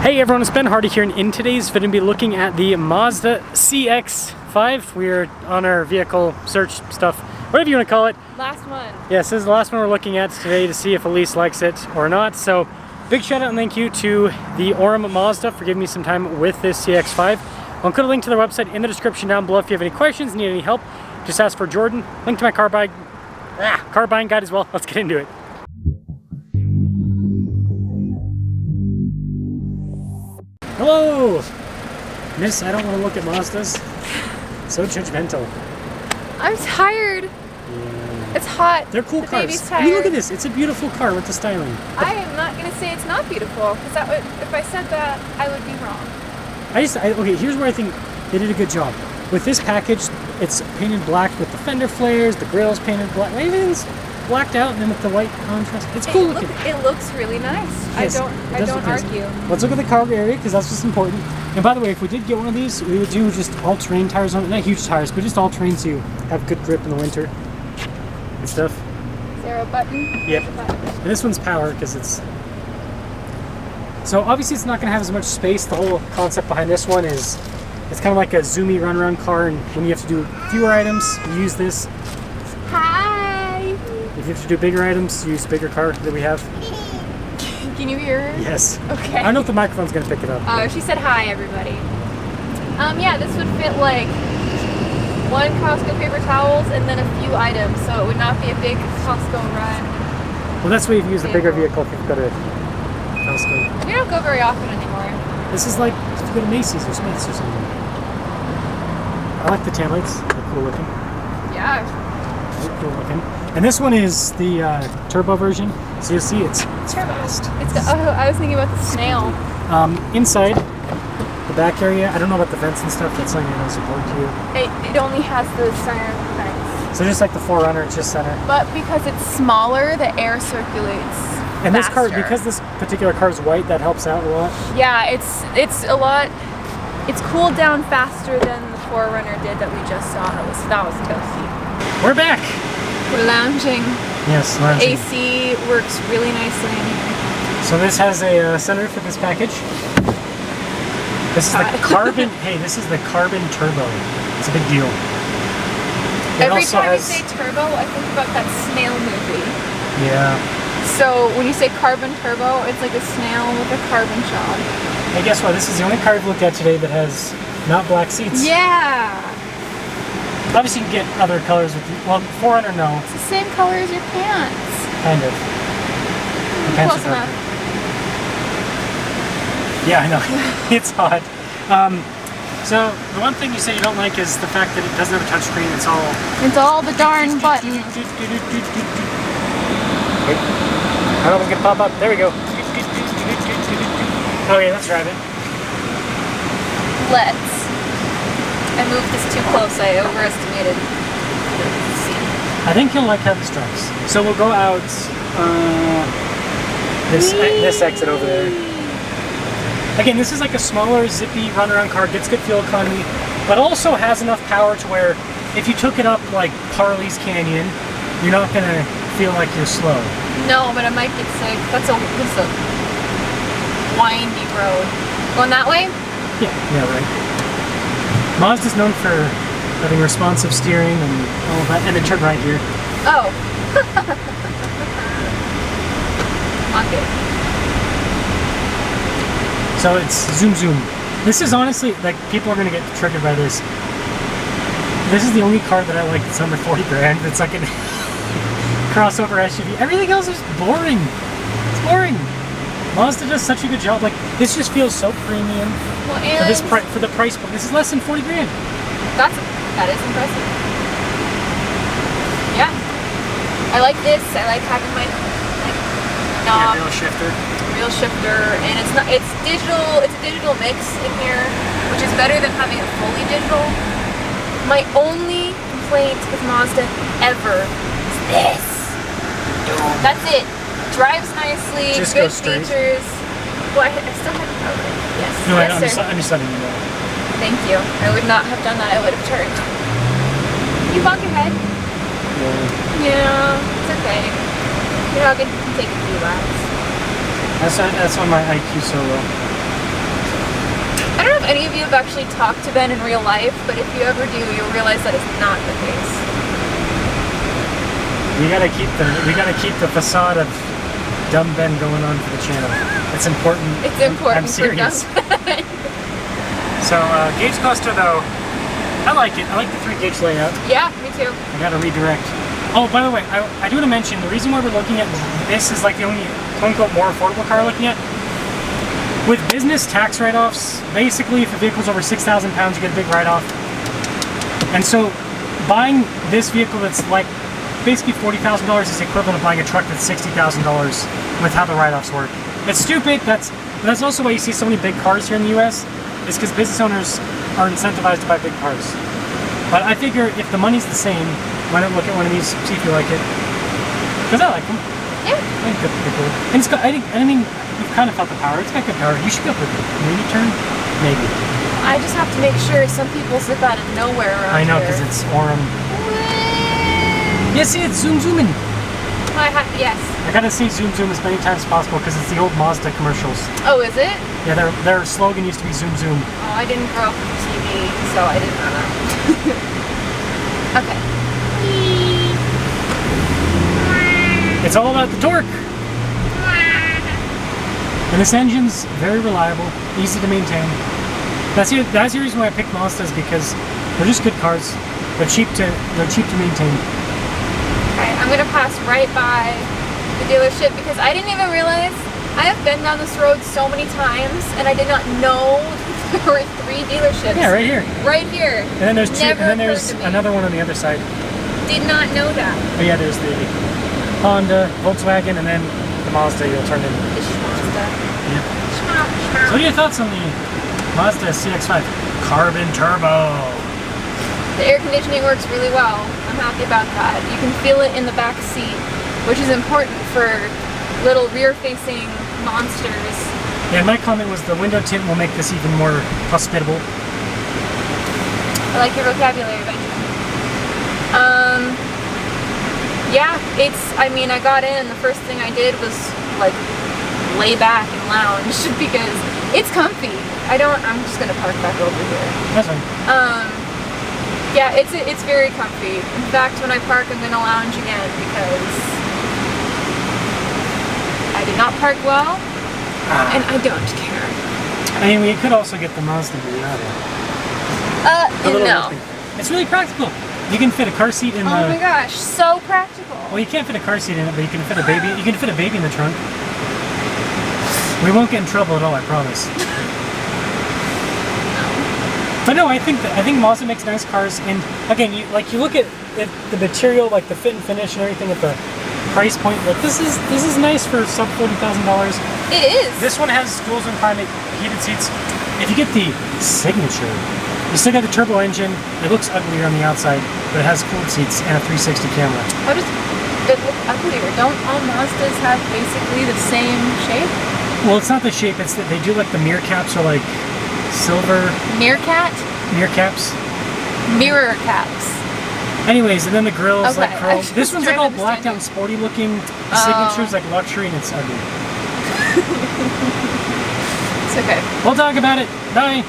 Hey everyone, it's Ben Hardy here, and in today's video, we'll be looking at the Mazda CX-5. We're on our vehicle search stuff, whatever you want to call it. Last one. Yes, this is the last one we're looking at today to see if Elise likes it or not. So, big shout out and thank you to the Orem Mazda for giving me some time with this CX-5. I'll put a link to their website in the description down below if you have any questions, need any help. Just ask for Jordan. Link to my car buying guide as well. Let's get into it. Hello! Miss, I don't want to look at Mazdas. So judgmental. I'm tired. Yeah. It's hot. They're cool the cars. Baby's I mean, look tired. at this. It's a beautiful car with the styling. I am not going to say it's not beautiful, because if I said that, I would be wrong. Okay, here's where I think they did a good job. With this package, it's painted black with the fender flares, the grille's painted black, everything's blacked out, and then with the white contrast. It's cool looking. It looks really nice. Yes, I don't argue. Let's look at the cargo area, because that's just important. And by the way, if we did get one of these, we would do just all-terrain tires on it. Not huge tires, but just all-terrain so you have good grip in the winter and stuff. Is there a button? Yep. There's a button. And this one's power, because it's... So obviously it's not going to have as much space. The whole concept behind this one is it's kind of like a zoomy runaround car, and when you have to do fewer items, you use this. Hi! If you have to do bigger items, you use a bigger car that we have. Can you hear her? Yes. Okay. I don't know if the microphone's going to pick it up. Oh, she said hi, everybody. Yeah, this would fit like one Costco paper towels and then a few items, so it would not be a big Costco run. Well, that's why you've used a bigger vehicle if you've got a Costco. We don't go very often anymore. This is like if you go to Macy's or Smith's or something. I like the taillights. They're cool looking. Yeah. They're cool looking. And this one is the turbo version, so you'll see it's fast. I was thinking about the snail. Inside the back area, I don't know about the vents and stuff. That's something that's important to you. It only has the center vents. So just like the 4Runner, it's just center. But because it's smaller, the air circulates. And this faster. car, because this particular car is white, that helps out a lot. Yeah, it's a lot. It's cooled down faster than the 4Runner did that we just saw. That was toasty. We're back. We're lounging. Yes, lounging. AC works really nicely in here. So this has a sunroof for this package. This is the carbon. Hey, this is the carbon turbo. It's a big deal. Every time you say turbo, I think about that snail movie. Yeah. So when you say carbon turbo, it's like a snail with a carbon shell. Hey, guess what? This is the only car I've looked at today that has not black seats. Yeah. Obviously, you can get other colors with. Well, 4Runner, no. It's the same color as your pants. Kind of. The pants Close are darker. enough. Yeah, I know. It's hot. So the one thing you say you don't like is the fact that it doesn't have a touchscreen. It's all the darn buttons. Wait. I don't know if it's gonna pop up. There we go. Okay, let's drive it. Let's. I moved this too close. I overestimated. I think you'll like how this drives. So we'll go out this exit over there. Again, this is like a smaller, zippy, runaround car, gets good fuel economy, but also has enough power to where if you took it up like Parley's Canyon, you're not gonna feel like you're slow. No, but I might get sick. This is a windy road. Going that way? Yeah, right. Mazda's known for having responsive steering and all that, and then turn right here. Oh. Okay. So it's zoom zoom. This is honestly, like, people are gonna get triggered by this. This is the only car that I like that's under 40 grand. It's like a crossover SUV. Everything else is boring. It's boring. Mazda does such a good job. Like, this just feels so premium. Well, and for the price point. This is less than 40 grand. that is impressive. Yeah. I like this. I like having my knob. Yeah, Real shifter, and it's digital. It's a digital mix in here, which is better than having it fully digital. My only complaint with Mazda ever is this. That's it. Drives nicely. Just good go straight. features. Well, I still have it covered. Yes. No, yes, I'm just letting you know. Thank you. I would not have done that. I would have turned. You bonk your head. Yeah, it's okay. Your dog can take a few laps. That's on my IQ so low. I don't know if any of you have actually talked to Ben in real life, but if you ever do, you'll realize that is not the case. We gotta keep the facade of dumb Ben going on for the channel. It's important. It's important. I'm serious. For dumb Ben. So gauge cluster though, I like it. I like the 3-gauge layout. Yeah, me too. I gotta redirect. Oh, by the way, I do want to mention the reason why we're looking at this is like the only quote-unquote more affordable car we're looking at. With business tax write-offs, basically if a vehicle's over 6,000 pounds, you get a big write-off. And so buying this vehicle that's like basically $40,000 is the equivalent of buying a truck that's $60,000 with how the write-offs work. It's stupid. That's also why you see so many big cars here in the US, is because business owners are incentivized to buy big cars. But I figure if the money's the same, why not look at one of these, see if you like it? Because I like them. Yeah. I think they're pretty cool. And it's got, I mean, you've kind of felt the power. It's got good power. You should go for a mini turn, maybe. I just have to make sure some people zip out of nowhere around I know, here. because it's Orem. Yeah, see, it's zooming. Yes. I gotta see zoom as many times as possible because it's the old Mazda commercials. Oh, is it? Yeah, their slogan used to be zoom. Oh, I didn't grow up with TV, so I didn't know that. Okay. It's all about the torque. And this engine's very reliable, easy to maintain. That's the reason why I picked Mazdas, because they're just good cars. They're cheap to maintain. Okay, I'm gonna pass right by the dealership because I didn't even realize I have been down this road so many times and I did not know there were 3 dealerships. Yeah, right here. Right here. And then there's 2, Never and then there's occurred to me. another one on the other side. Did not know that. Oh yeah, there's the Honda, Volkswagen, and then the Mazda you'll turn in. The Mazda. Yeah. So what are your thoughts on the Mazda CX-5 Carbon Turbo? The air conditioning works really well. I'm happy about that. You can feel it in the back seat, which is important for little rear-facing monsters. Yeah, my comment was the window tint will make this even more hospitable. I like your vocabulary, Benjamin. Yeah, I mean, I got in, the first thing I did was, like, lay back and lounge because it's comfy. I'm just gonna park back over here. That's fine. Yeah, it's very comfy. In fact, when I park, I'm gonna lounge again because I did not park well, and I don't care. I mean, we could also get the Mazda Miata. No. It's really practical. You can fit a car seat in the. Oh my gosh, so practical. Well, you can't fit a car seat in it, but you can fit a baby. You can fit a baby in the trunk. We won't get in trouble at all, I promise. But no, I think Mazda makes nice cars, and again, you look at the material, like the fit and finish and everything at the price point. Like this is nice for sub $40,000. It is. This one has dual zone climate, heated seats. If you get the Signature, you still got the turbo engine. It looks uglier on the outside, but it has cooled seats and a 360 camera. How does it look uglier? Don't all Mazdas have basically the same shape? Well, it's not the shape. It's that they do like the mirror caps are like silver. Meerkat? Mirror caps. Mirror caps. Anyways, and then the grill's Okay, like curled. I This was one's like all trying to blacked out and understand sporty looking. The Signature's like luxury and it's ugly. It's okay. We'll talk about it. Bye.